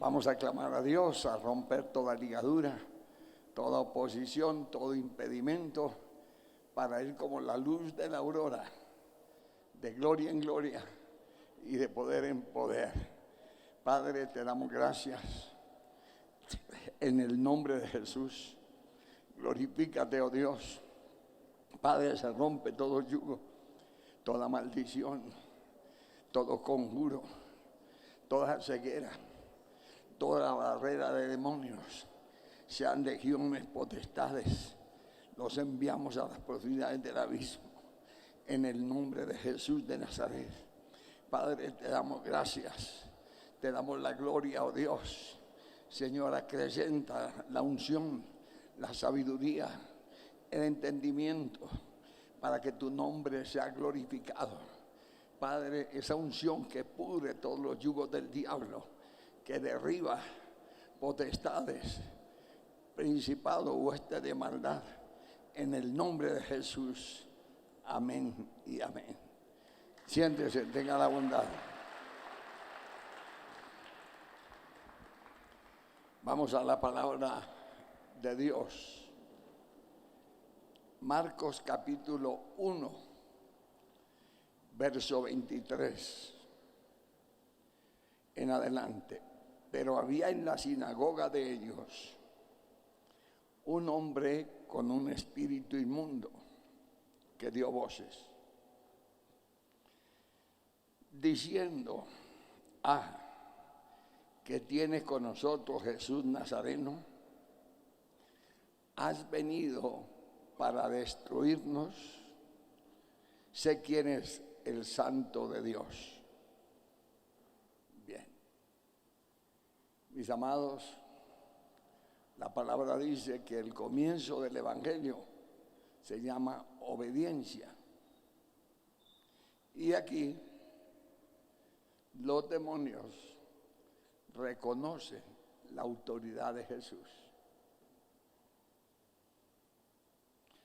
Vamos a clamar a Dios, a romper toda ligadura, toda oposición, todo impedimento, para ir como la luz de la aurora, de gloria en gloria y de poder en poder. Padre, te damos gracias en el nombre de Jesús. Glorifícate, oh Dios. Padre, se rompe todo yugo, toda maldición, todo conjuro, toda ceguera, toda barrera de demonios, sean legiones, potestades, los enviamos a las profundidades del abismo, en el nombre de Jesús de Nazaret. Padre, te damos gracias, te damos la gloria, oh Dios. Señor, acrecenta la unción, la sabiduría, el entendimiento, para que tu nombre sea glorificado. Padre, esa unción que pudre todos los yugos del diablo, que derriba potestades, principado, hueste de maldad, en el nombre de Jesús. Amén y amén. Siéntese, tenga la bondad. Vamos a la palabra de Dios. Marcos capítulo 1, verso 23 en adelante. Pero había en la sinagoga de ellos un hombre con un espíritu inmundo que dio voces, diciendo: ¿qué tienes con nosotros, Jesús Nazareno? ¿Has venido para destruirnos? Sé quién es el Santo de Dios. Bien, mis amados, la palabra dice que el comienzo del Evangelio se llama obediencia. Y aquí los demonios reconocen la autoridad de Jesús.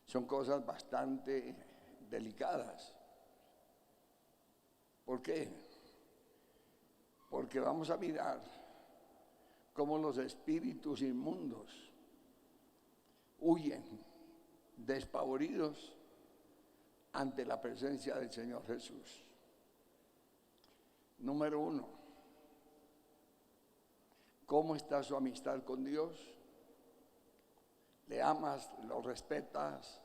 Son cosas bastante delicadas. ¿Por qué? Porque vamos a mirar cómo los espíritus inmundos huyen despavoridos ante la presencia del Señor Jesús. Número 1, ¿cómo está su amistad con Dios? ¿Le amas, lo respetas?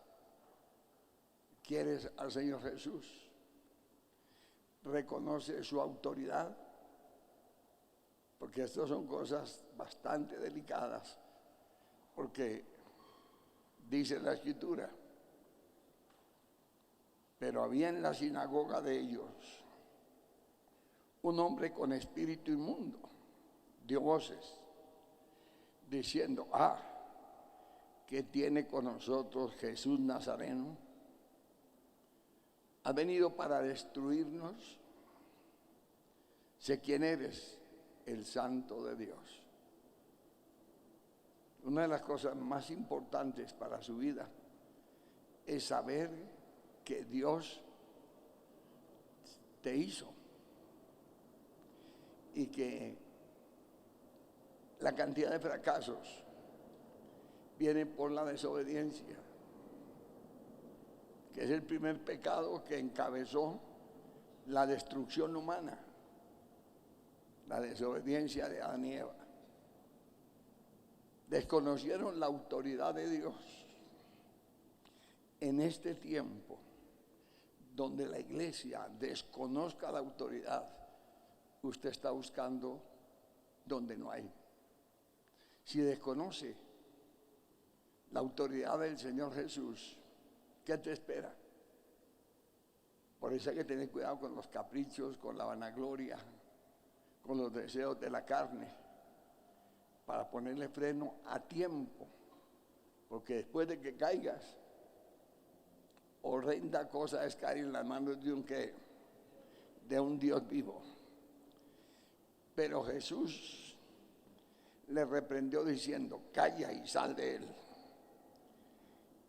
¿Quieres al Señor Jesús? ¿Reconoce su autoridad? Porque estas son cosas bastante delicadas, porque dice la Escritura: pero había en la sinagoga de ellos un hombre con espíritu inmundo, dio voces, diciendo: ¿qué tiene con nosotros Jesús Nazareno? ¿Has venido para destruirnos? Sé quién eres, el Santo de Dios. Una de las cosas más importantes para su vida es saber que Dios te hizo y que la cantidad de fracasos viene por la desobediencia, que es el primer pecado que encabezó la destrucción humana, la desobediencia de Adán y Eva. Desconocieron la autoridad de Dios. En este tiempo donde la iglesia desconozca la autoridad, usted está buscando donde no hay. Si desconoce la autoridad del Señor Jesús, ¿qué te espera? Por eso hay que tener cuidado con los caprichos, con la vanagloria, con los deseos de la carne, para ponerle freno a tiempo, porque después de que caigas, horrenda cosa es caer en las manos de un Dios vivo. Pero Jesús le reprendió diciendo: calla y sal de él.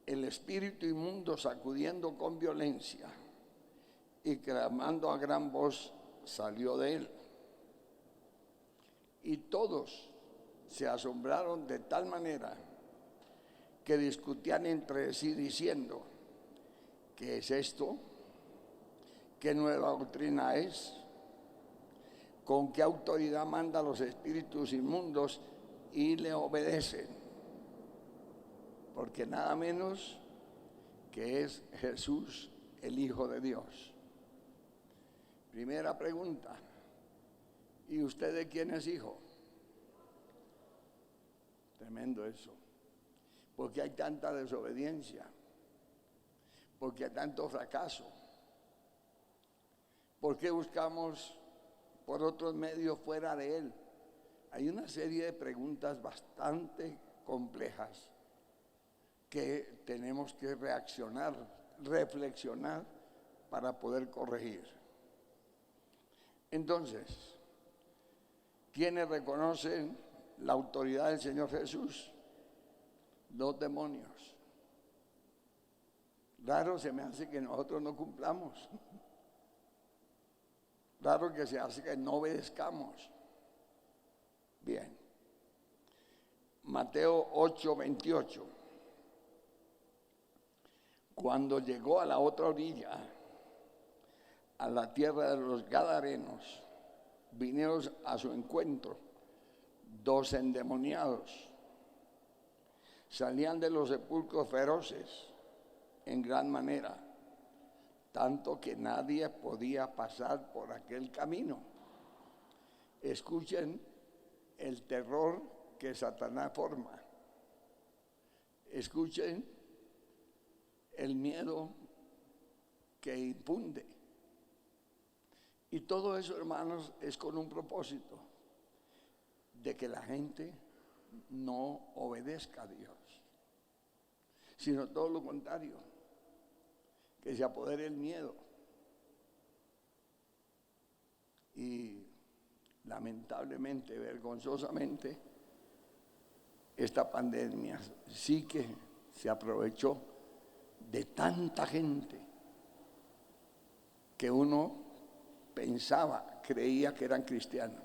El espíritu inmundo, sacudiendo con violencia y clamando a gran voz, salió de él. Y todos se asombraron de tal manera que discutían entre sí diciendo: ¿qué es esto? ¿Qué nueva doctrina es? ¿Con qué autoridad manda a los espíritus inmundos y le obedecen? Porque nada menos que es Jesús, el Hijo de Dios. Primera pregunta: ¿y usted de quién es hijo? Tremendo eso. ¿Por qué hay tanta desobediencia? ¿Por qué hay tanto fracaso? ¿Por qué buscamos por otros medios fuera de Él? Hay una serie de preguntas bastante complejas que tenemos que reaccionar, reflexionar para poder corregir. Entonces, ¿quiénes reconocen la autoridad del Señor Jesús? Los demonios. Raro se me hace que nosotros no cumplamos. Raro que se hace que no obedezcamos. Bien. Mateo 8:28. Cuando llegó a la otra orilla, a la tierra de los Gadarenos, vinieron a su encuentro 2 endemoniados. Salían de los sepulcros feroces en gran manera, tanto que nadie podía pasar por aquel camino. Escuchen el terror que Satanás forma. Escuchen el miedo que infunde. Y todo eso, hermanos, es con un propósito: de que la gente no obedezca a Dios, sino todo lo contrario, que se apodere el miedo. Y lamentablemente, vergonzosamente, esta pandemia sí que se aprovechó de tanta gente que uno pensaba, creía que eran cristianos.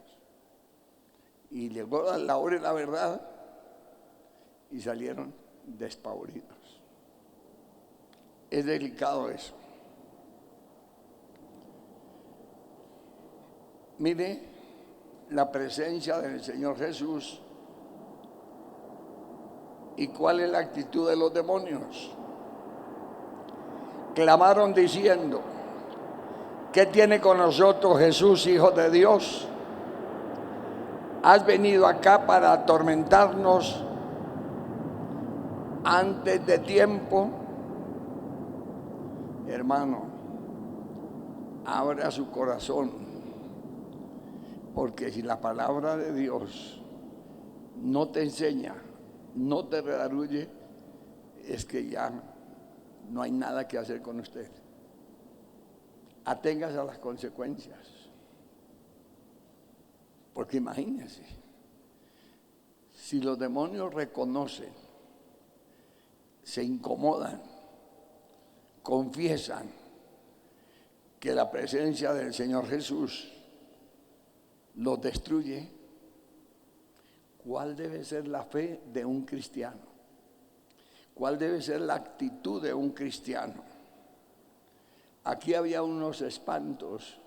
Y llegó la hora de la verdad y salieron despavoridos. Es delicado eso. Mire la presencia del Señor Jesús y cuál es la actitud de los demonios. Clamaron diciendo: ¿qué tiene con nosotros, Jesús, Hijo de Dios? ¿Has venido acá para atormentarnos antes de tiempo? Hermano, abra su corazón, porque si la palabra de Dios no te enseña, no te redarguye, es que ya no hay nada que hacer con usted. Aténgase a las consecuencias. Porque imagínense, si los demonios reconocen, se incomodan, confiesan que la presencia del Señor Jesús los destruye, ¿cuál debe ser la fe de un cristiano? ¿Cuál debe ser la actitud de un cristiano? Aquí había unos espantos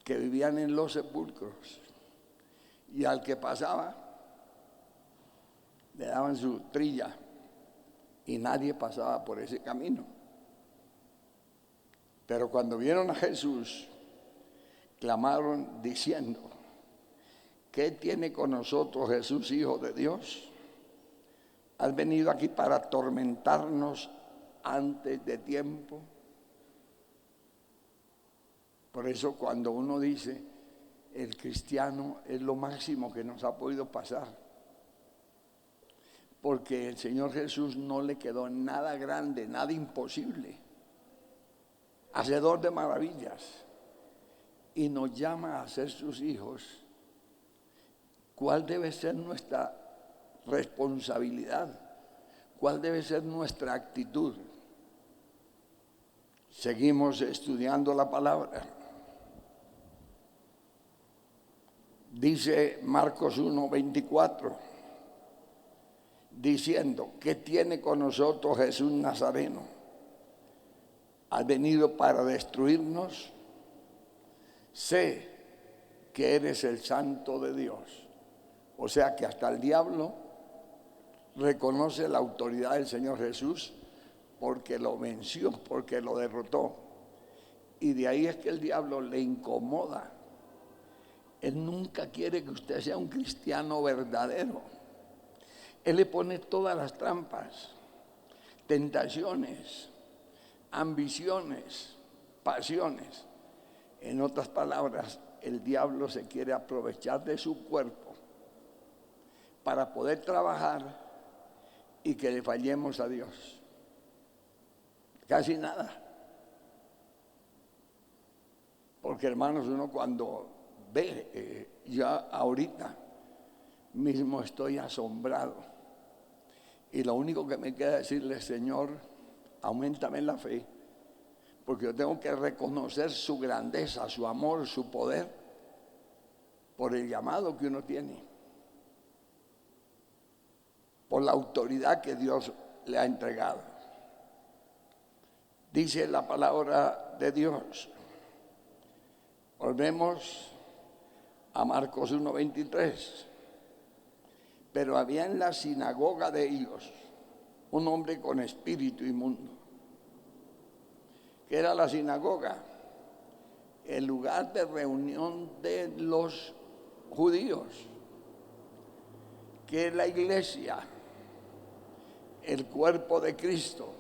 que vivían en los sepulcros y al que pasaba le daban su trilla y nadie pasaba por ese camino. Pero cuando vieron a Jesús, clamaron diciendo: ¿qué tiene con nosotros, Jesús, Hijo de Dios? ¿Has venido aquí para atormentarnos antes de tiempo? Por eso cuando uno dice, el cristiano es lo máximo que nos ha podido pasar, porque el Señor Jesús no le quedó nada grande, nada imposible, hacedor de maravillas, y nos llama a ser sus hijos. ¿Cuál debe ser nuestra responsabilidad? ¿Cuál debe ser nuestra actitud? Seguimos estudiando la palabra. Dice Marcos 1:24, diciendo: ¿qué tiene con nosotros Jesús Nazareno? ¿Has venido para destruirnos? Sé que eres el Santo de Dios. O sea que hasta el diablo reconoce la autoridad del Señor Jesús porque lo venció, porque lo derrotó. Y de ahí es que el diablo le incomoda. Él nunca quiere que usted sea un cristiano verdadero. Él le pone todas las trampas, tentaciones, ambiciones, pasiones. En otras palabras, el diablo se quiere aprovechar de su cuerpo para poder trabajar y que le fallemos a Dios. Casi nada. Porque, hermanos, uno cuando ve, ya ahorita mismo estoy asombrado. Y lo único que me queda decirle: Señor, auméntame la fe, porque yo tengo que reconocer su grandeza, su amor, su poder, por el llamado que uno tiene, por la autoridad que Dios le ha entregado. Dice la palabra de Dios. Volvemos a Marcos 1:23. Pero había en la sinagoga de ellos un hombre con espíritu inmundo. ¿Qué era la sinagoga? El lugar de reunión de los judíos. ¿Qué es la iglesia? El cuerpo de Cristo.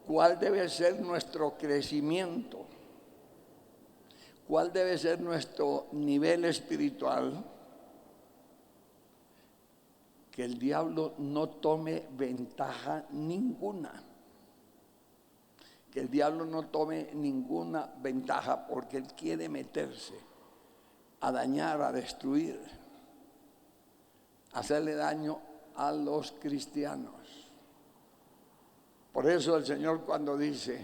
¿Cuál debe ser nuestro crecimiento? ¿Cuál debe ser nuestro nivel espiritual? Que el diablo no tome ventaja ninguna. Que el diablo no tome ninguna ventaja, porque él quiere meterse a dañar, a destruir, a hacerle daño a los cristianos. Por eso el Señor, cuando dice: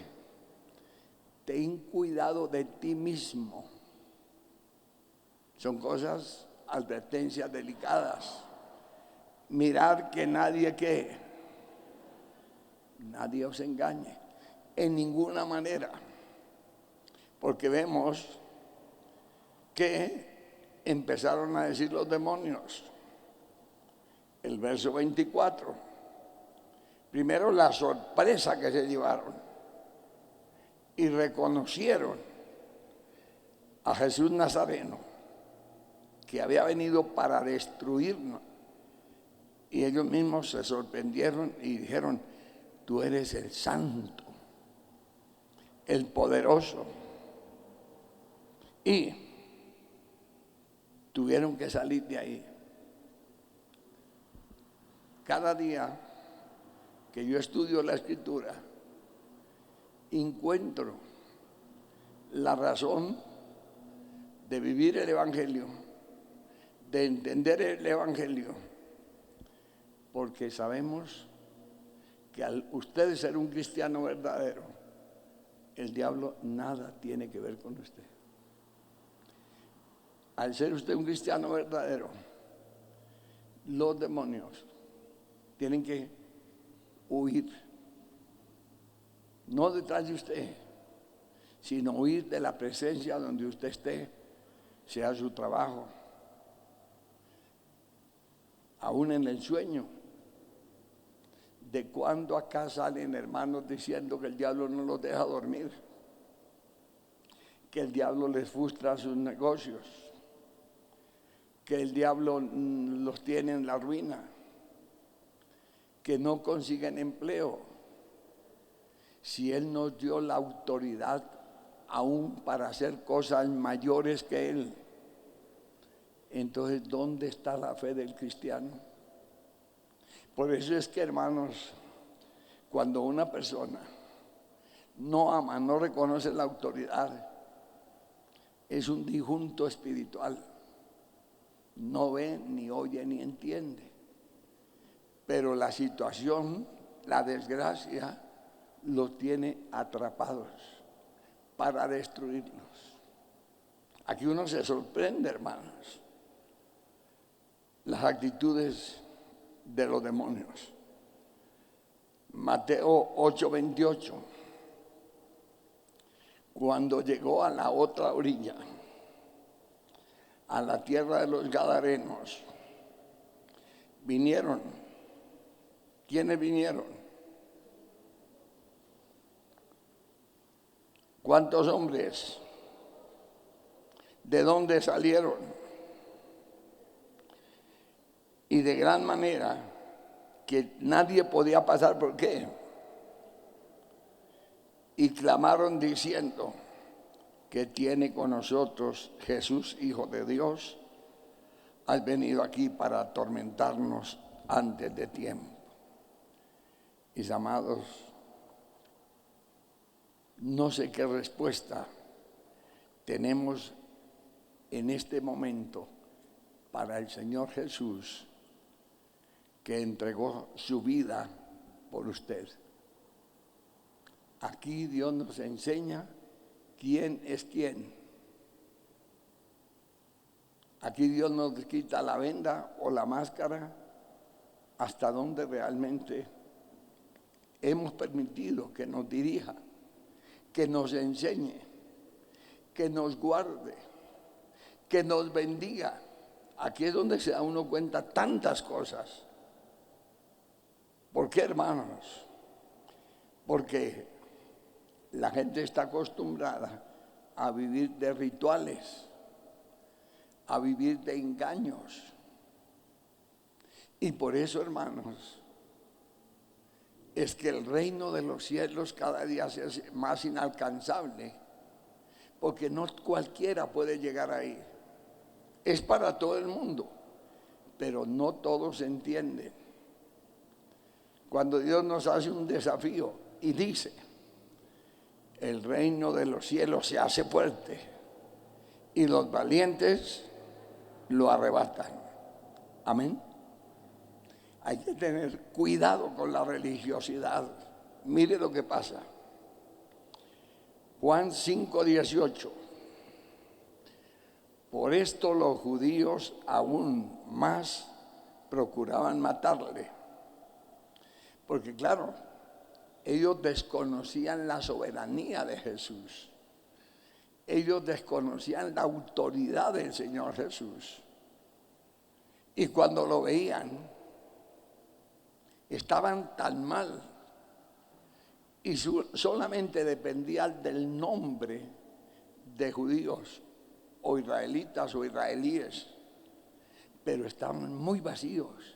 ten cuidado de ti mismo, son cosas, advertencias delicadas. Mirar que nadie os engañe en ninguna manera, porque vemos que empezaron a decir los demonios. El verso 24, primero la sorpresa que se llevaron y reconocieron a Jesús Nazareno, que había venido para destruirnos. Y ellos mismos se sorprendieron y dijeron: tú eres el Santo, el Poderoso. Y tuvieron que salir de ahí. Cada día que yo estudio la Escritura, encuentro la razón de vivir el Evangelio, de entender el Evangelio. Porque sabemos que al usted ser un cristiano verdadero, el diablo nada tiene que ver con usted. Al ser usted un cristiano verdadero, los demonios tienen que huir. No detrás de usted, sino huir de la presencia donde usted esté, sea su trabajo, aún en el sueño. ¿De cuándo acá salen hermanos diciendo que el diablo no los deja dormir? Que el diablo les frustra sus negocios, que el diablo los tiene en la ruina, que no consiguen empleo. Si Él nos dio la autoridad aún para hacer cosas mayores que Él, entonces ¿dónde está la fe del cristiano? Por eso es que, hermanos, cuando una persona no ama, no reconoce la autoridad, es un disjunto espiritual. No ve, ni oye, ni entiende. Pero la situación, la desgracia, los tiene atrapados para destruirlos. Aquí uno se sorprende, hermanos, las actitudes de los demonios. Mateo 8:28, cuando llegó a la otra orilla, a la tierra de los Gadarenos, vinieron. ¿Quiénes vinieron? ¿Cuántos hombres? ¿De dónde salieron? Y de gran manera que nadie podía pasar. ¿Por qué? Y clamaron diciendo: ¿qué tiene con nosotros Jesús, Hijo de Dios? Has venido aquí para atormentarnos antes de tiempo. Mis amados, no sé qué respuesta tenemos en este momento para el Señor Jesús, que entregó su vida por usted. Aquí Dios nos enseña quién es quién. Aquí Dios nos quita la venda o la máscara hasta donde realmente hemos permitido que nos dirija, que nos enseñe, que nos guarde, que nos bendiga. Aquí es donde se da uno cuenta tantas cosas. ¿Por qué, hermanos? Porque la gente está acostumbrada a vivir de rituales, a vivir de engaños. Y por eso, hermanos, es que el reino de los cielos cada día se hace más inalcanzable, porque no cualquiera puede llegar ahí. Es para todo el mundo, pero no todos entienden. Cuando Dios nos hace un desafío y dice: el reino de los cielos se hace fuerte y los valientes lo arrebatan. Amén. Hay que tener cuidado con la religiosidad. Mire lo que pasa. Juan 5:18. Por esto los judíos aún más procuraban matarle. Porque claro, ellos desconocían la soberanía de Jesús. Ellos desconocían la autoridad del Señor Jesús. Y cuando lo veían, estaban tan mal y solamente dependían del nombre de judíos o israelitas o israelíes, pero estaban muy vacíos.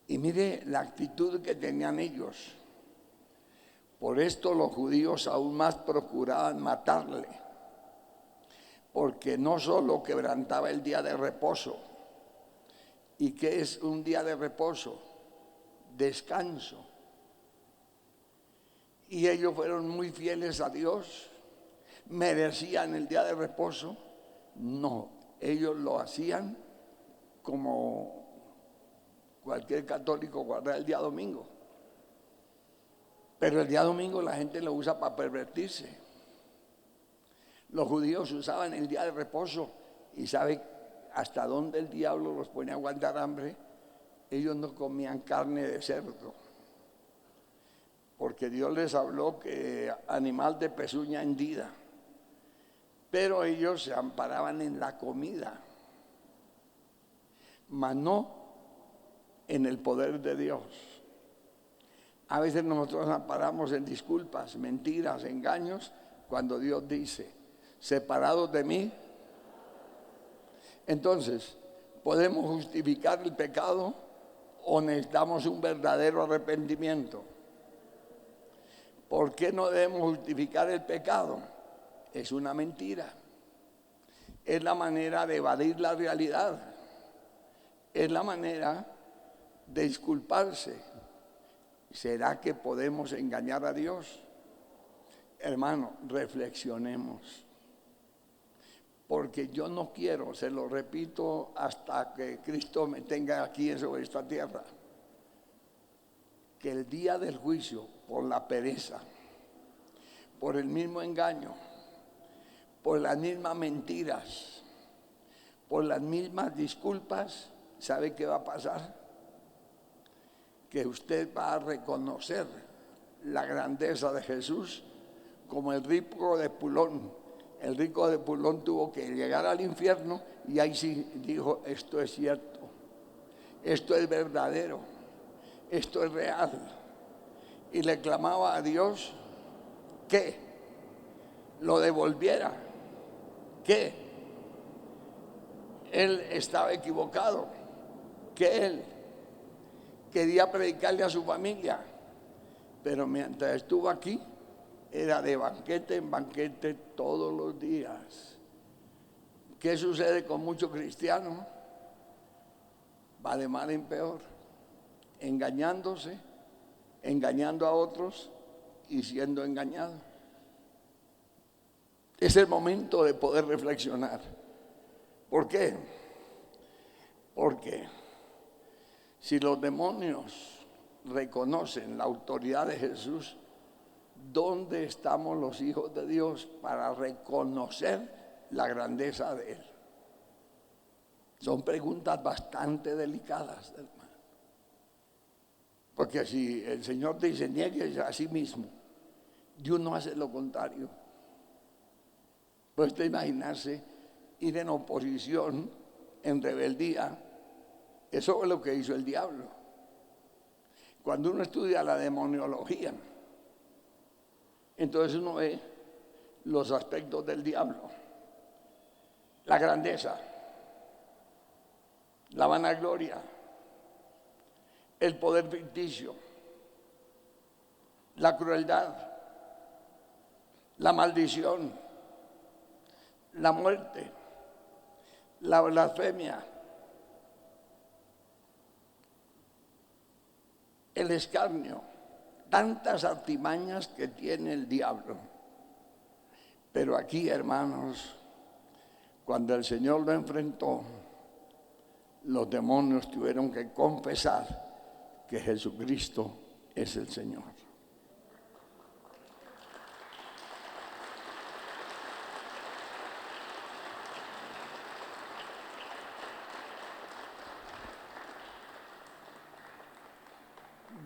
Y mire la actitud que tenían ellos. Por esto los judíos aún más procuraban matarle, porque no solo quebrantaba el día de reposo. ¿Y qué es un día de reposo? Descanso. Y ellos fueron muy fieles a Dios. ¿Merecían el día de reposo? No, ellos lo hacían como cualquier católico guarda el día domingo. Pero el día domingo la gente lo usa para pervertirse. Los judíos usaban el día de reposo y ¿sabe hasta dónde el diablo los pone a aguantar hambre? Ellos no comían carne de cerdo, porque Dios les habló que animal de pezuña hendida, pero ellos se amparaban en la comida, mas no en el poder de Dios. A veces nosotros amparamos en disculpas, mentiras, engaños, cuando Dios dice: separados de mí. Entonces, ¿podemos justificar el pecado o necesitamos un verdadero arrepentimiento? ¿Por qué no debemos justificar el pecado? Es una mentira. Es la manera de evadir la realidad. Es la manera de disculparse. ¿Será que podemos engañar a Dios? Hermano, reflexionemos. Porque yo no quiero, se lo repito hasta que Cristo me tenga aquí sobre esta tierra, que el día del juicio, por la pereza, por el mismo engaño, por las mismas mentiras, por las mismas disculpas, ¿sabe qué va a pasar? Que usted va a reconocer la grandeza de Jesús como el rico de Pulón. El rico de Pulón tuvo que llegar al infierno y ahí sí dijo, esto es cierto, esto es verdadero, esto es real. Y le clamaba a Dios que lo devolviera, que él estaba equivocado, que él quería predicarle a su familia, pero mientras estuvo aquí era de banquete en banquete todos los días. ¿Qué sucede con muchos cristianos? Va de mal en peor, engañándose, engañando a otros y siendo engañado. Es el momento de poder reflexionar. ¿Por qué? Porque si los demonios reconocen la autoridad de Jesús, ¿dónde estamos los hijos de Dios para reconocer la grandeza de Él? Son preguntas bastante delicadas, hermano. Porque si el Señor dice, niegues a sí mismo, y uno hace lo contrario, puede usted imaginarse ir en oposición, en rebeldía. Eso es lo que hizo el diablo. Cuando uno estudia la demoniología, entonces uno ve los aspectos del diablo: la grandeza, la vanagloria, el poder ficticio, la crueldad, la maldición, la muerte, la blasfemia, el escarnio, tantas artimañas que tiene el diablo. Pero aquí, hermanos, cuando el Señor lo enfrentó, los demonios tuvieron que confesar que Jesucristo es el Señor.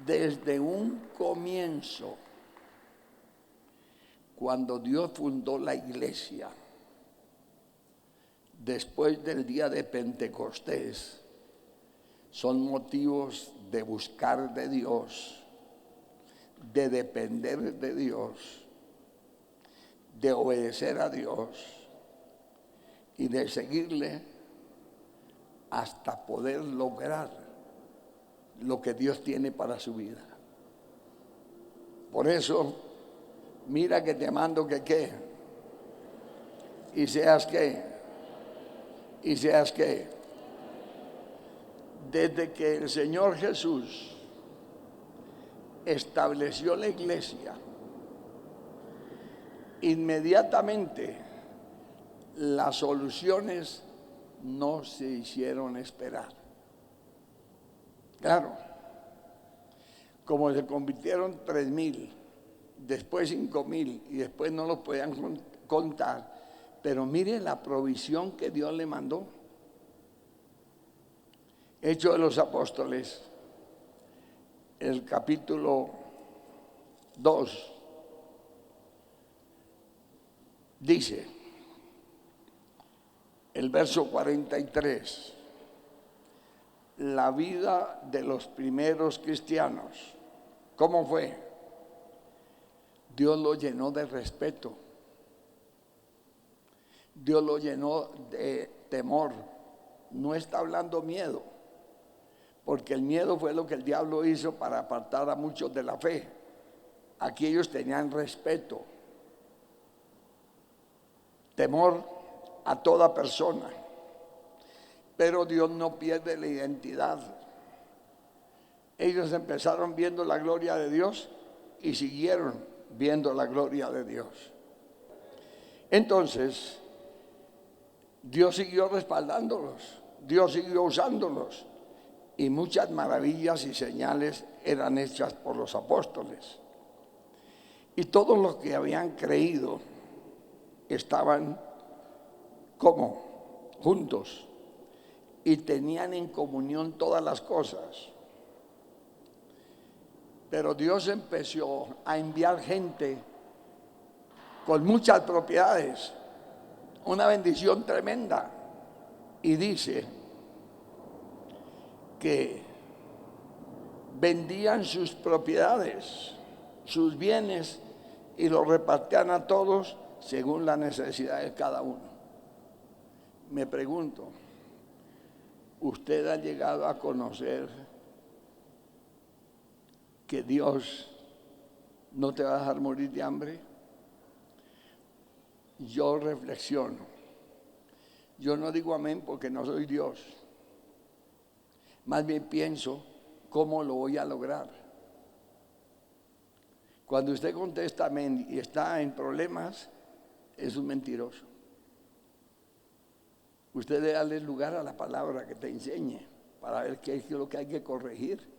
Desde un comienzo, cuando Dios fundó la iglesia, después del día de Pentecostés, son motivos de buscar de Dios, de depender de Dios, de obedecer a Dios y de seguirle hasta poder lograr lo que Dios tiene para su vida. Por eso, mira que te mando que qué, y seas qué, y seas qué. Desde que el Señor Jesús estableció la iglesia, inmediatamente las soluciones no se hicieron esperar. Claro, como se convirtieron 3,000, después 5,000 y después no los podían contar, pero mire la provisión que Dios le mandó. Hechos de los Apóstoles, el capítulo 2, dice, el verso 43, la vida de los primeros cristianos, ¿cómo fue? Dios lo llenó de respeto, Dios lo llenó de temor. No está hablando miedo, porque el miedo fue lo que el diablo hizo para apartar a muchos de la fe. Aquí ellos tenían respeto, temor a toda persona. Pero Dios no pierde la identidad. Ellos empezaron viendo la gloria de Dios y siguieron viendo la gloria de Dios. Entonces, Dios siguió respaldándolos, Dios siguió usándolos, y muchas maravillas y señales eran hechas por los apóstoles. Y todos los que habían creído estaban ¿Cómo? Juntos. Y tenían en comunión todas las cosas. Pero Dios empezó a enviar gente con muchas propiedades, una bendición tremenda. Y dice que vendían sus propiedades, sus bienes, y los repartían a todos según la necesidad de cada uno. Me pregunto, ¿usted ha llegado a conocer que Dios no te va a dejar morir de hambre? Yo reflexiono. Yo no digo amén porque no soy Dios. Más bien pienso, ¿cómo lo voy a lograr? Cuando usted contesta amén y está en problemas, es un mentiroso. Usted debe darle lugar a la palabra que te enseñe para ver qué es lo que hay que corregir.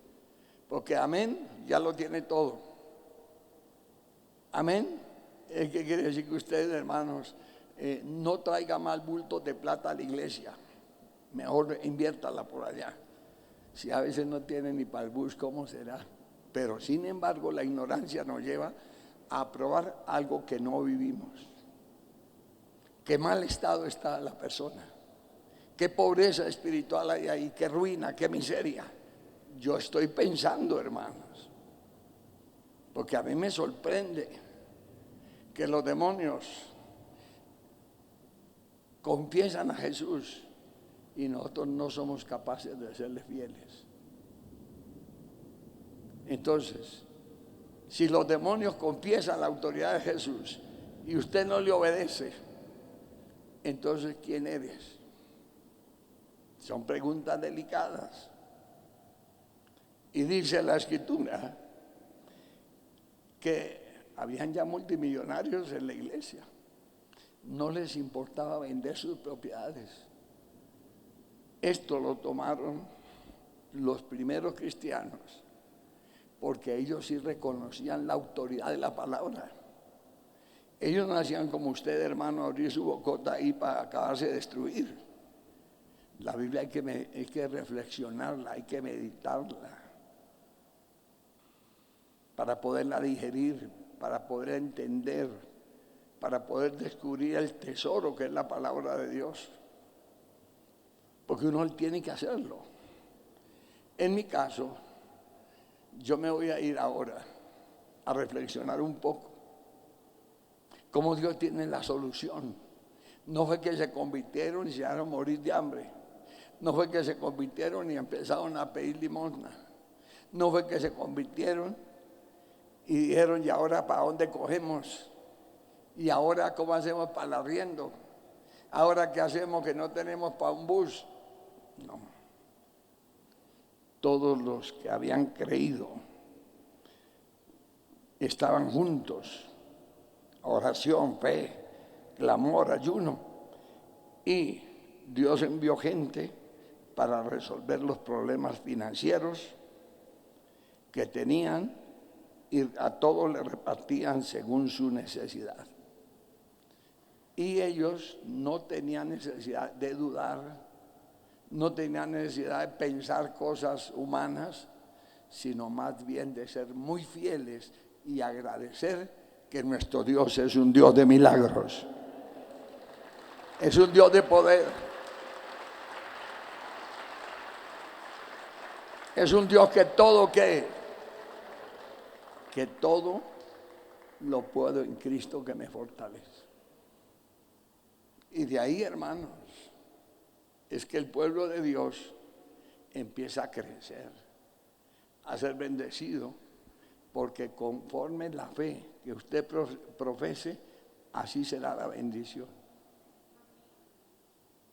Porque amén ya lo tiene todo. Amén. ¿Qué quiere decir? Que ustedes, hermanos, no traiga más bultos de plata a la iglesia. Mejor inviértala por allá. Si a veces no tiene ni para el bus, ¿cómo será? Pero sin embargo la ignorancia nos lleva a aprobar algo que no vivimos. Qué mal estado está la persona. Qué pobreza espiritual hay ahí, qué ruina, qué miseria. Yo estoy pensando, hermanos, porque a mí me sorprende que los demonios confiesan a Jesús y nosotros no somos capaces de serles fieles. Entonces, si los demonios confiesan la autoridad de Jesús y usted no le obedece, entonces ¿quién eres? Son preguntas delicadas. Y dice la Escritura que habían ya multimillonarios en la iglesia. No les importaba vender sus propiedades. Esto lo tomaron los primeros cristianos, porque ellos sí reconocían la autoridad de la palabra. Ellos no hacían como usted, hermano, abrir su bocota ahí para acabarse de destruir. La Biblia hay que reflexionarla, hay que meditarla para poderla digerir, para poder entender, para poder descubrir el tesoro que es la palabra de Dios. Porque uno tiene que hacerlo. En mi caso, yo me voy a ir ahora a reflexionar un poco cómo Dios tiene la solución. No fue que se convirtieron y se iban a morir de hambre. No fue que se convirtieron y empezaron a pedir limosna. No fue que se convirtieron y dijeron, ¿y ahora para dónde cogemos? ¿Y ahora cómo hacemos para el arriendo? ¿Ahora qué hacemos que no tenemos para un bus? No. Todos los que habían creído estaban juntos. Oración, fe, clamor, ayuno. Y Dios envió gente para resolver los problemas financieros que tenían y a todos le repartían según su necesidad. Y ellos no tenían necesidad de dudar, no tenían necesidad de pensar cosas humanas, sino más bien de ser muy fieles y agradecer que nuestro Dios es un Dios de milagros. Es un Dios de poder. Es un Dios que todo lo puedo en Cristo que me fortalece. Y de ahí, hermanos, es que el pueblo de Dios empieza a crecer, a ser bendecido, porque conforme la fe que usted profese, así será la bendición.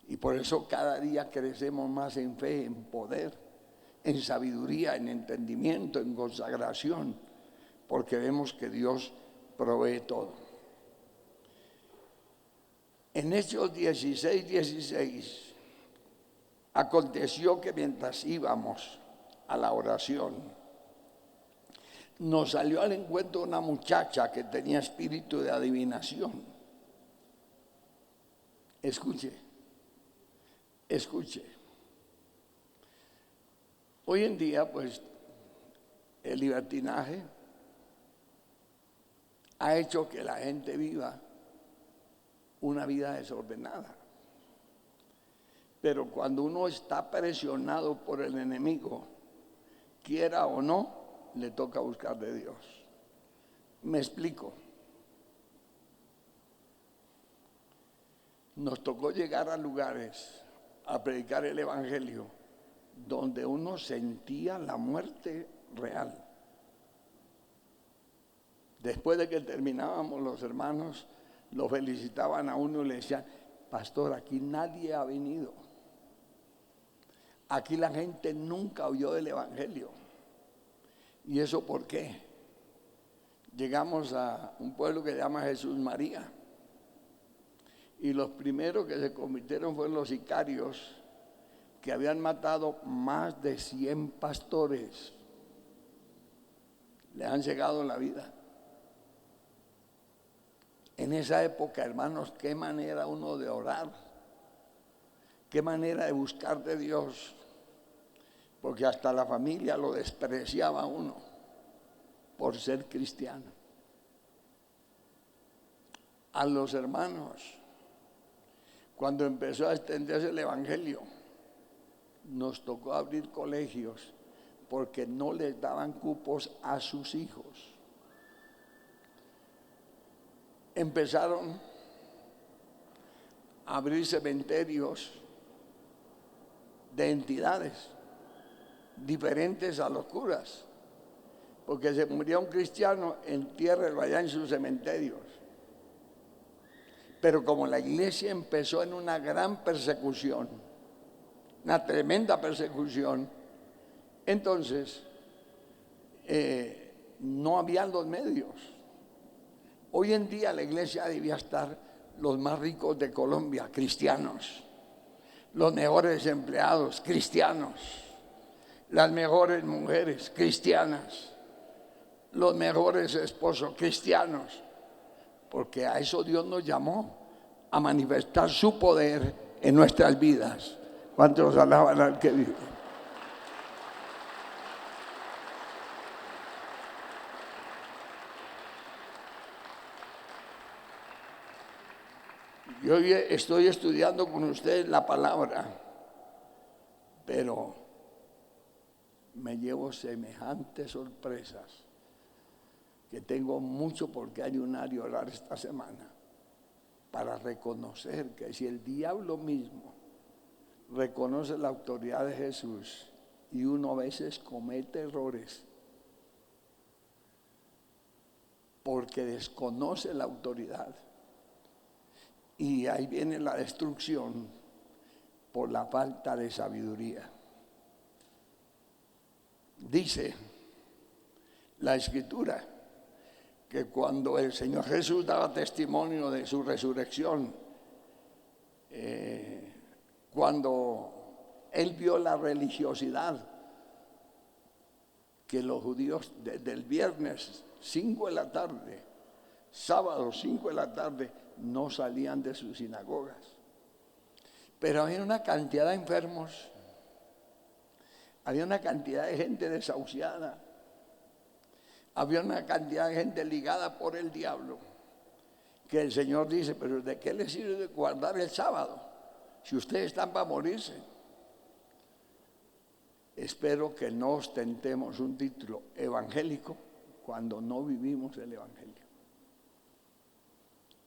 Y por eso cada día crecemos más en fe, en poder, en sabiduría, en entendimiento, en consagración, porque vemos que Dios provee todo. En Hechos 16:16, aconteció que mientras íbamos a la oración, nos salió al encuentro una muchacha que tenía espíritu de adivinación. Escuche, escuche. Hoy en día, pues, el libertinaje ha hecho que la gente viva una vida desordenada. Pero cuando uno está presionado por el enemigo, quiera o no, le toca buscar de Dios. Me explico. Nos tocó llegar a lugares a predicar el evangelio donde uno sentía la muerte real. Después de que terminábamos, los hermanos lo felicitaban a uno y le decían: pastor, aquí nadie ha venido. Aquí la gente nunca oyó del evangelio. ¿Y eso por qué? Llegamos a un pueblo que se llama Jesús María. Y los primeros que se convirtieron fueron los sicarios, que habían matado más de 100 pastores. Le han llegado la vida. En esa época, hermanos, qué manera uno de orar, qué manera de buscar de Dios, porque hasta la familia lo despreciaba a uno por ser cristiano. A los hermanos, cuando empezó a extenderse el evangelio, nos tocó abrir colegios porque no les daban cupos a sus hijos. Empezaron a abrir cementerios de entidades diferentes a los curas, porque se moría un cristiano, entiérrelo allá en sus cementerios. Pero como la iglesia empezó en una gran persecución, una tremenda persecución, entonces no habían los medios. Hoy en día la iglesia debía estar los más ricos de Colombia, cristianos, los mejores empleados, cristianos, las mejores mujeres, cristianas, los mejores esposos, cristianos, porque a eso Dios nos llamó, a manifestar su poder en nuestras vidas. ¿Cuántos alaban al que vive? Yo estoy estudiando con ustedes la palabra, pero me llevo semejantes sorpresas que tengo mucho por qué ayunar y orar esta semana para reconocer que si el diablo mismo reconoce la autoridad de Jesús y uno a veces comete errores porque desconoce la autoridad, y ahí viene la destrucción por la falta de sabiduría. Dice la Escritura que cuando el Señor Jesús daba testimonio de su resurrección, cuando Él vio la religiosidad, que los judíos desde el viernes 5 de la tarde, sábado 5 de la tarde, no salían de sus sinagogas. Pero había una cantidad de enfermos, había una cantidad de gente desahuciada, había una cantidad de gente ligada por el diablo, que el Señor dice: pero ¿de qué les sirve guardar el sábado si ustedes están para morirse? Espero que no ostentemos un título evangélico cuando no vivimos el evangelio.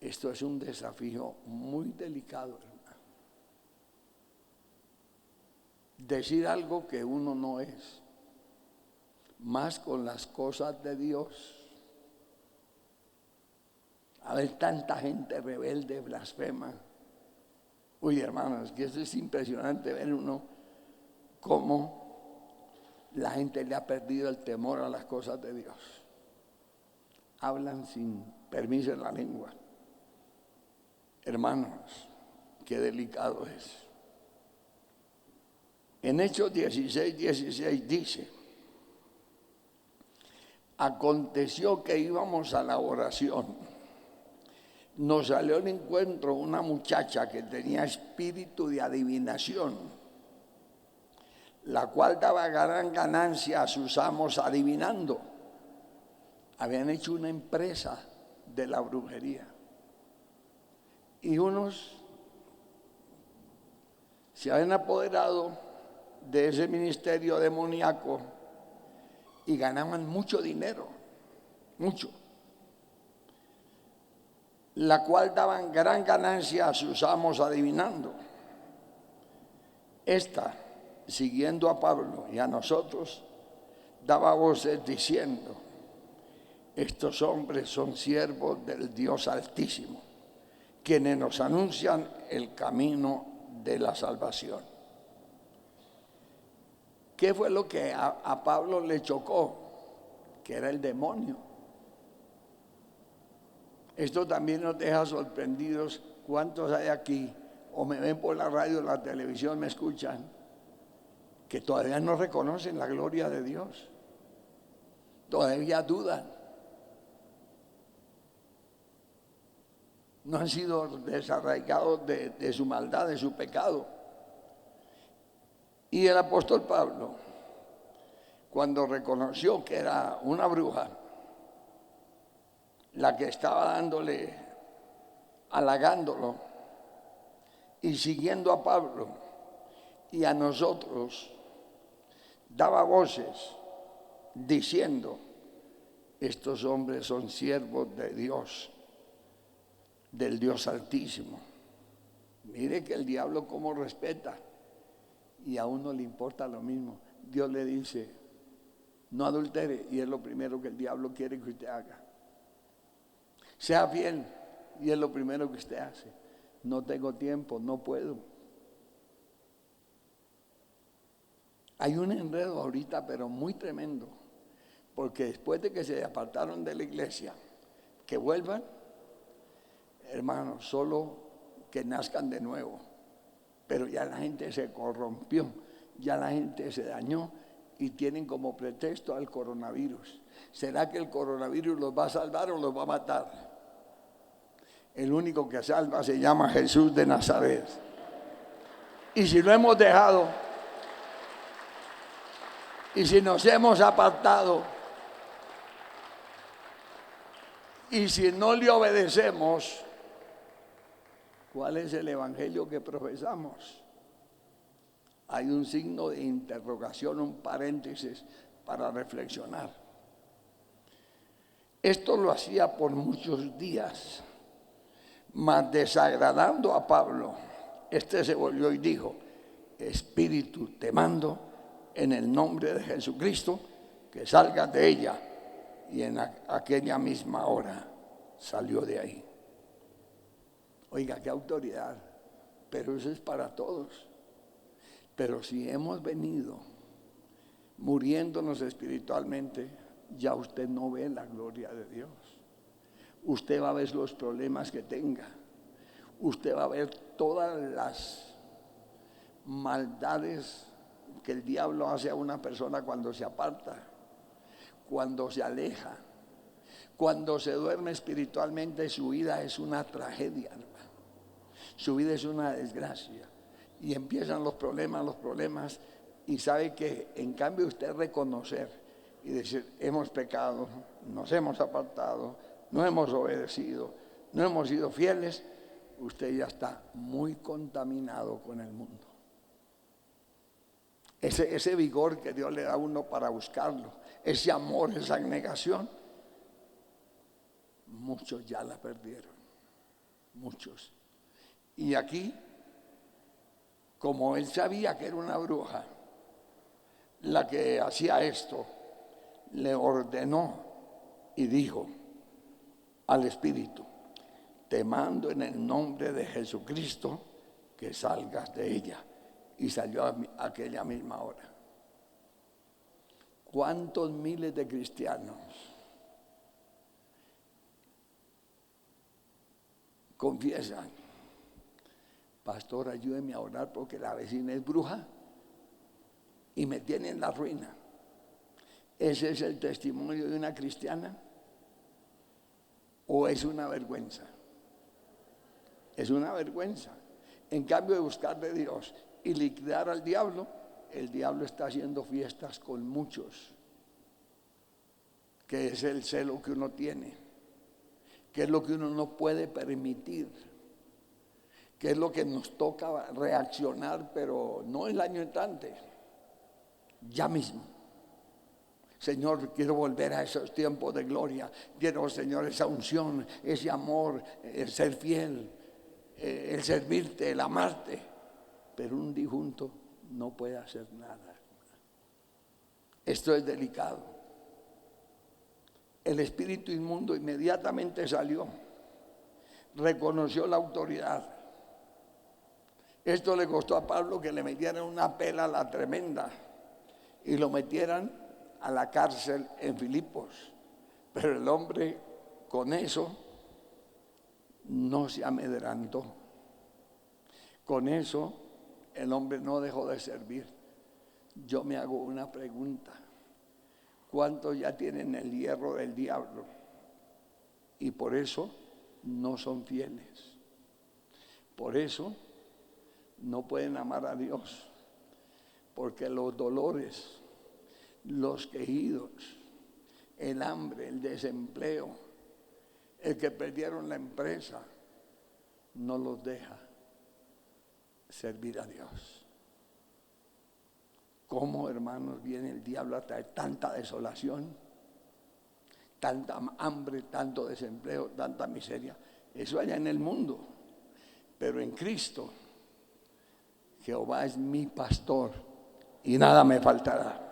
Esto es un desafío muy delicado, hermano. Decir algo que uno no es, más con las cosas de Dios. A ver, tanta gente rebelde, blasfema. Uy, hermanos, que eso es impresionante ver uno cómo la gente le ha perdido el temor a las cosas de Dios. Hablan sin permiso en la lengua. Hermanos, qué delicado es. En Hechos 16:16 dice: aconteció que íbamos a la oración. nos salió al encuentro una muchacha que tenía espíritu de adivinación, la cual daba gran ganancia a sus amos adivinando. Habían hecho una empresa de la brujería. Y unos se habían apoderado de ese ministerio demoníaco y ganaban mucho dinero, mucho. La cual daban gran ganancia a sus amos adivinando. Esta, siguiendo a Pablo y a nosotros, daba voces diciendo: estos hombres son siervos del Dios Altísimo, quienes nos anuncian el camino de la salvación. ¿Qué fue lo que a Pablo le chocó? Que era el demonio. Esto también nos deja sorprendidos. ¿Cuántos hay aquí, o me ven por la radio o la televisión, me escuchan, que todavía no reconocen la gloria de Dios? Todavía dudan. No han sido desarraigados de su maldad, de su pecado. Y el apóstol Pablo, cuando reconoció que era una bruja la que estaba halagándolo y siguiendo a Pablo y a nosotros, daba voces diciendo: estos hombres son siervos de Dios, del Dios Altísimo. Mire que el diablo cómo respeta, y a uno le importa lo mismo. Dios le dice: no adultere, y es lo primero que el diablo quiere que usted haga. Sea fiel, y es lo primero que usted hace. No tengo tiempo, no puedo. Hay un enredo ahorita, pero muy tremendo, porque después de que se apartaron de la iglesia, que vuelvan, hermanos, solo que nazcan de nuevo. Pero ya la gente se corrompió, ya la gente se dañó y tienen como pretexto al coronavirus. ¿Será que el coronavirus los va a salvar o los va a matar? El único que salva se llama Jesús de Nazaret. Y si lo hemos dejado, y si nos hemos apartado, y si no le obedecemos, ¿cuál es el evangelio que profesamos? Hay un signo de interrogación, un paréntesis para reflexionar. Esto lo hacía por muchos días, mas desagradando a Pablo, este se volvió y dijo: Espíritu, te mando en el nombre de Jesucristo que salgas de ella. Y en aquella misma hora salió de ahí. Oiga, qué autoridad, pero eso es para todos. Pero si hemos venido muriéndonos espiritualmente, ya usted no ve la gloria de Dios. Usted va a ver los problemas que tenga. Usted va a ver todas las maldades que el diablo hace a una persona cuando se aparta, cuando se aleja, cuando se duerme espiritualmente. Su vida es una tragedia, hermano. Su vida es una desgracia. Y empiezan los problemas, y sabe que en cambio usted reconocer y decir: hemos pecado, nos hemos apartado, no hemos obedecido, no hemos sido fieles, usted ya está muy contaminado con el mundo. Ese vigor que Dios le da a uno para buscarlo, ese amor, esa abnegación, muchos ya la perdieron, muchos. Y aquí, como él sabía que era una bruja la que hacía esto, le ordenó y dijo al espíritu: te mando en el nombre de Jesucristo que salgas de ella. Y salió a aquella misma hora. ¿Cuántos miles de cristianos confiesan: pastor, ayúdeme a orar porque la vecina es bruja y me tiene en la ruina? ¿Ese es el testimonio de una cristiana? ¿O es una vergüenza? Es una vergüenza. En cambio de buscar de Dios y liquidar al diablo, el diablo está haciendo fiestas con muchos, que es el celo que uno tiene, que es lo que uno no puede permitir, que es lo que nos toca reaccionar, pero no el año entrante, ya mismo. Señor, quiero volver a esos tiempos de gloria. Quiero, Señor, esa unción, ese amor, el ser fiel, el servirte, el amarte. Pero un difunto no puede hacer nada. Esto es delicado. El espíritu inmundo inmediatamente salió, reconoció la autoridad. Esto le costó a Pablo que le metieran una pela a la tremenda y lo metieran a la cárcel en Filipos. Pero el hombre con eso no se amedrantó. Con eso el hombre no dejó de servir. Yo me hago una pregunta: ¿cuántos ya tienen el hierro del diablo y por eso no son fieles? Por eso no pueden amar a Dios, porque los dolores, los quejidos, el hambre, el desempleo, el que perdieron la empresa, no los deja servir a Dios. ¿Cómo, hermanos, viene el diablo a traer tanta desolación, tanta hambre, tanto desempleo, tanta miseria? Eso allá en el mundo. Pero en Cristo, Jehová es mi pastor y nada me faltará.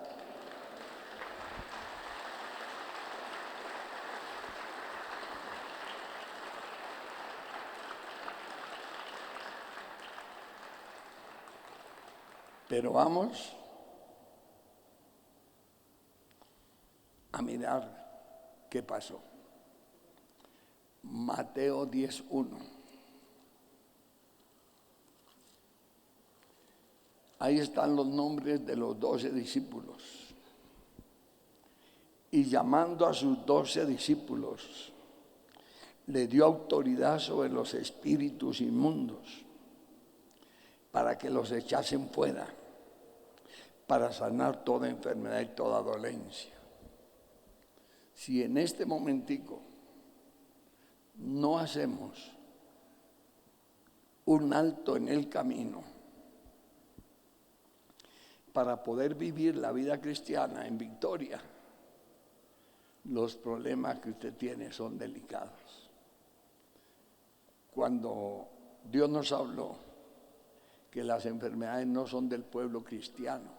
Pero vamos a mirar qué pasó. Mateo 10:1. Ahí están los nombres de los 12 discípulos. Y llamando a sus 12 discípulos, le dio autoridad sobre los espíritus inmundos para que los echasen fuera, para sanar toda enfermedad y toda dolencia. Si en este momentico no hacemos un alto en el camino para poder vivir la vida cristiana en victoria, los problemas que usted tiene son delicados. Cuando Dios nos habló que las enfermedades no son del pueblo cristiano,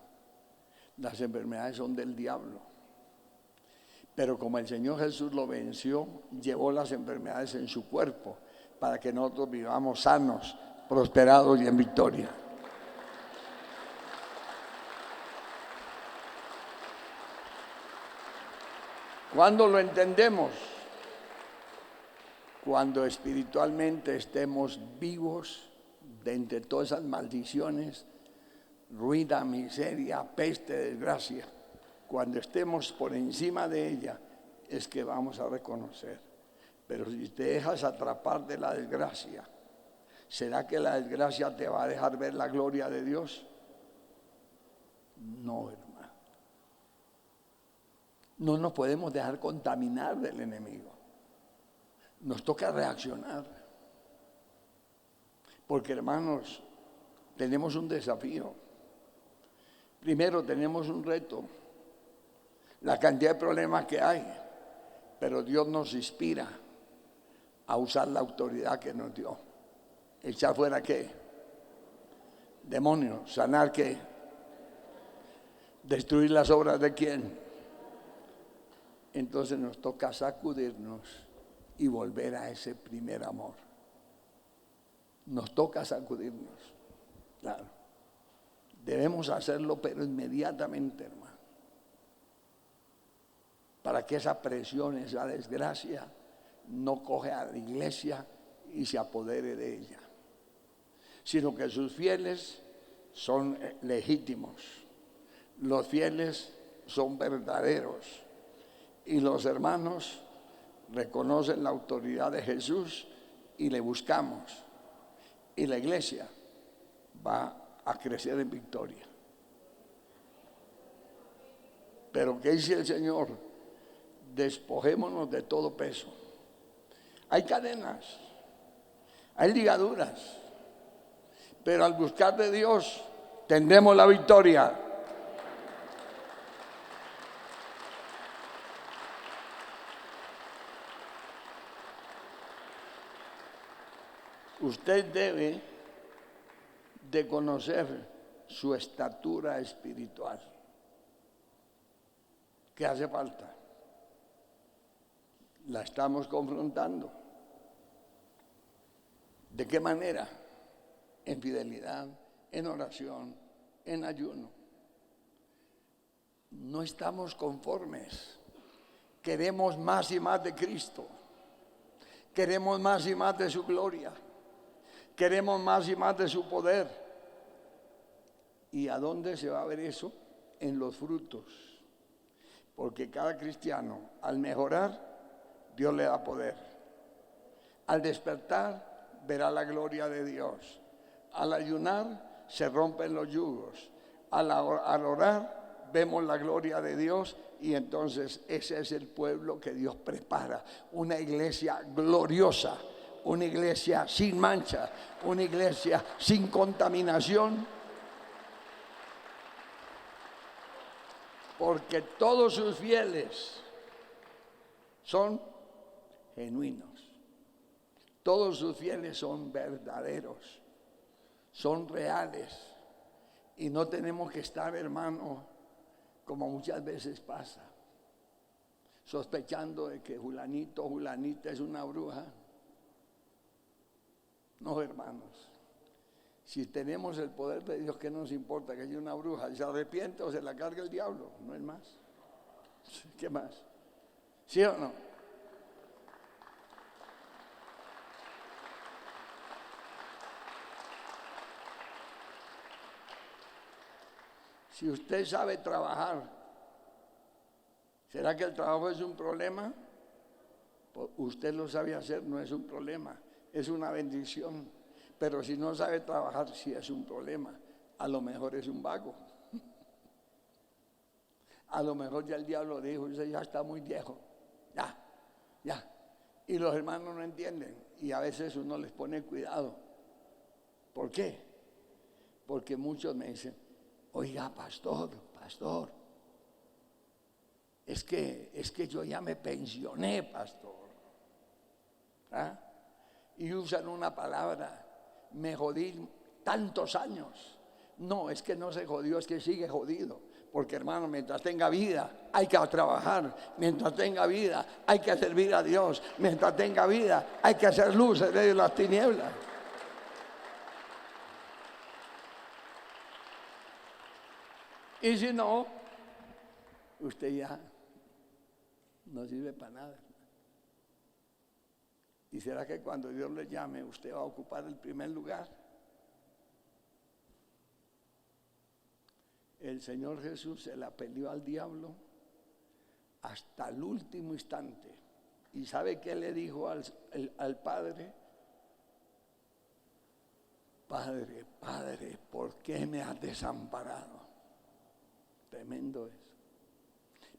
las enfermedades son del diablo. Pero como el Señor Jesús lo venció, llevó las enfermedades en su cuerpo para que nosotros vivamos sanos, prosperados y en victoria. ¿Cuándo lo entendemos? Cuando espiritualmente estemos vivos de entre todas esas maldiciones, ruina, miseria, peste, desgracia. Cuando estemos por encima de ella, es que vamos a reconocer. Pero si te dejas atrapar de la desgracia, ¿será que la desgracia te va a dejar ver la gloria de Dios? No, hermano. No nos podemos dejar contaminar del enemigo. Nos toca reaccionar. Porque, hermanos, tenemos un desafío. Primero tenemos un reto. La cantidad de problemas que hay. Pero Dios nos inspira a usar la autoridad que nos dio. ¿Echar fuera qué? Demonios. ¿Sanar qué? ¿Destruir las obras de quién? Entonces nos toca sacudirnos y volver a ese primer amor. Nos toca sacudirnos, claro. Debemos hacerlo, pero inmediatamente, hermano. Para que esa presión, esa desgracia, no coge a la iglesia y se apodere de ella. Sino que sus fieles son legítimos. Los fieles son verdaderos. Y los hermanos reconocen la autoridad de Jesús y le buscamos. y la iglesia va a crecer en victoria. Pero ¿qué dice el Señor? Despojémonos de todo peso. Hay cadenas, hay ligaduras, pero al buscar de Dios tendremos la victoria. Usted debe de conocer su estatura espiritual. ¿Qué hace falta? La estamos confrontando. ¿De qué manera? En fidelidad, en oración, en ayuno. No estamos conformes. Queremos más y más de Cristo. Queremos más y más de su gloria. Queremos más y más de su poder. ¿Y a dónde se va a ver eso? En los frutos. Porque cada cristiano, al mejorar, Dios le da poder. Al despertar, verá la gloria de Dios. Al ayunar, se rompen los yugos. Al orar, vemos la gloria de Dios. Y entonces ese es el pueblo que Dios prepara. Una iglesia gloriosa. Una iglesia sin mancha. Una iglesia sin contaminación. Porque todos sus fieles son genuinos. Todos sus fieles son verdaderos. Son reales. Y no tenemos que estar, hermano, como muchas veces pasa, sospechando de que Julanito, Julanita es una bruja. No, hermanos. Si tenemos el poder de Dios, ¿qué nos importa que haya una bruja? ¿Se arrepiente o se la carga el diablo? No es más. ¿Qué más? ¿Sí o no? Si usted sabe trabajar, ¿será que el trabajo es un problema? Pues usted lo sabe hacer, no es un problema, es una bendición. Pero si no sabe trabajar, sí es un problema. A lo mejor es un vago. A lo mejor ya el diablo dijo, usted ya está muy viejo. Ya. Y los hermanos no entienden. Y a veces uno les pone cuidado. ¿Por qué? Porque muchos me dicen, oiga, pastor, es que yo ya me pensioné, pastor. ¿Ah? Y usan una palabra, me jodí tantos años. No, es que no se jodió, es que sigue jodido. Porque, hermano, mientras tenga vida hay que trabajar. Mientras tenga vida hay que servir a Dios. Mientras tenga vida hay que hacer luz en medio de las tinieblas. Y si no, usted ya no sirve para nada. ¿Y será que cuando Dios le llame usted va a ocupar el primer lugar? El Señor Jesús se la peleó al diablo hasta el último instante. ¿Y sabe qué le dijo al Padre? Padre, ¿por qué me has desamparado? Tremendo eso.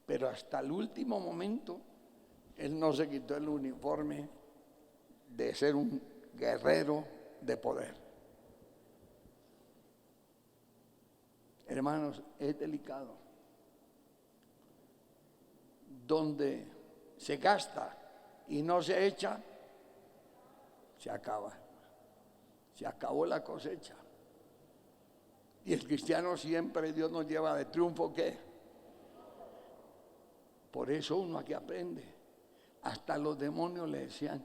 Pero hasta el último momento, él no se quitó el uniforme de ser un guerrero de poder. Hermanos, es delicado. Donde se gasta y no se echa, se acaba. Se acabó la cosecha. Y el cristiano siempre, Dios nos lleva de triunfo, ¿qué? Por eso uno aquí aprende. Hasta los demonios le decían,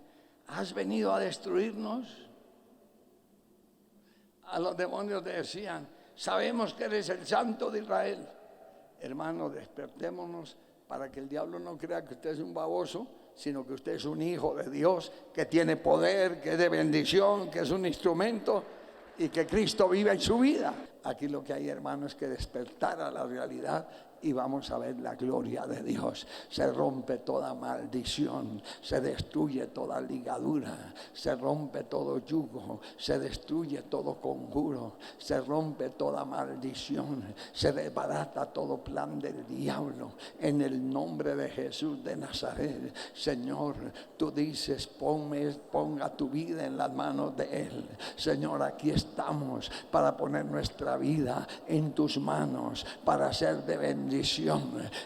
¿has venido a destruirnos? A los demonios le decían, sabemos que eres el Santo de Israel. Hermano, despertémonos para que el diablo no crea que usted es un baboso, sino que usted es un hijo de Dios, que tiene poder, que es de bendición, que es un instrumento y que Cristo vive en su vida. Aquí lo que hay, hermano, es que despertar a la realidad y vamos a ver la gloria de Dios. Se rompe toda maldición, se destruye toda ligadura, se rompe todo yugo, se destruye todo conjuro, se rompe toda maldición, se desbarata todo plan del diablo. En el nombre de Jesús de Nazaret, Señor, tú dices, ponga tu vida en las manos de Él. Señor, aquí estamos para poner nuestra vida en tus manos, para ser de bendición,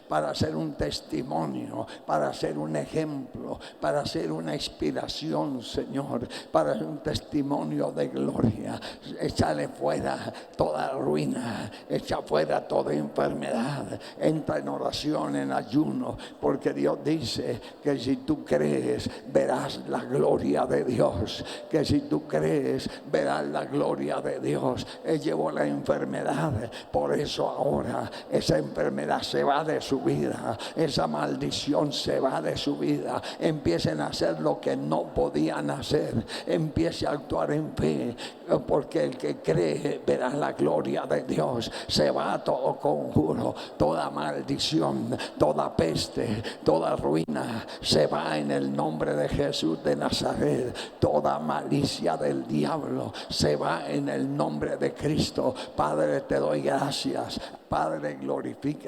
para ser un testimonio, para ser un ejemplo, para ser una inspiración, Señor, para ser un testimonio de gloria. Échale fuera toda ruina, echa fuera toda enfermedad, entra en oración, en ayuno, porque Dios dice que si tú crees, verás la gloria de Dios, que si tú crees, verás la gloria de Dios. Él llevó la enfermedad, por eso ahora esa enfermedad se va de su vida, esa maldición se va de su vida. Empiecen a hacer lo que no podían hacer, empiece a actuar en fe, porque el que cree verá la gloria de Dios. Se va todo conjuro, toda maldición, toda peste, toda ruina, se va en el nombre de Jesús de Nazaret. Toda malicia del diablo se va en el nombre de Cristo. Padre, te doy gracias. Padre, glorifícate.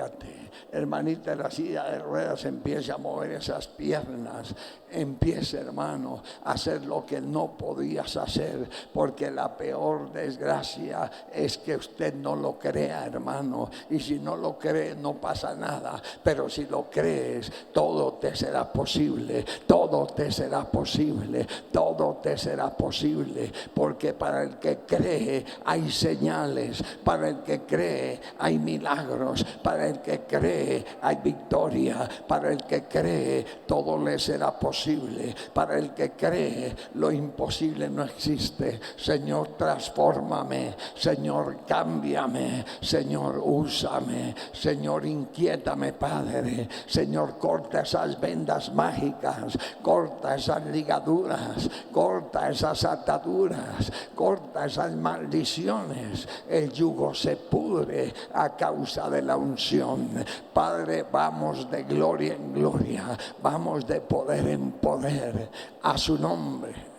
Hermanita, en la silla de ruedas empiece a mover esas piernas. Empiece, hermano, a hacer lo que no podías hacer, porque la peor desgracia es que usted no lo crea, hermano. Y si no lo cree, no pasa nada. Pero si lo crees, todo te será posible. Todo te será posible. Todo te será posible. Porque para el que cree hay señales. Para el que cree hay milagros. Para el que cree hay victoria. Para el que cree todo le será posible. Para el que cree lo imposible no existe. Señor, transfórmame. Señor, cámbiame. Señor, úsame. Señor, inquiétame, Padre. Señor, corta esas vendas mágicas, corta esas ligaduras, corta esas ataduras, corta esas maldiciones. El yugo se pudre a causa de la unción. Padre, vamos de gloria en gloria, vamos de poder en poder, a su nombre.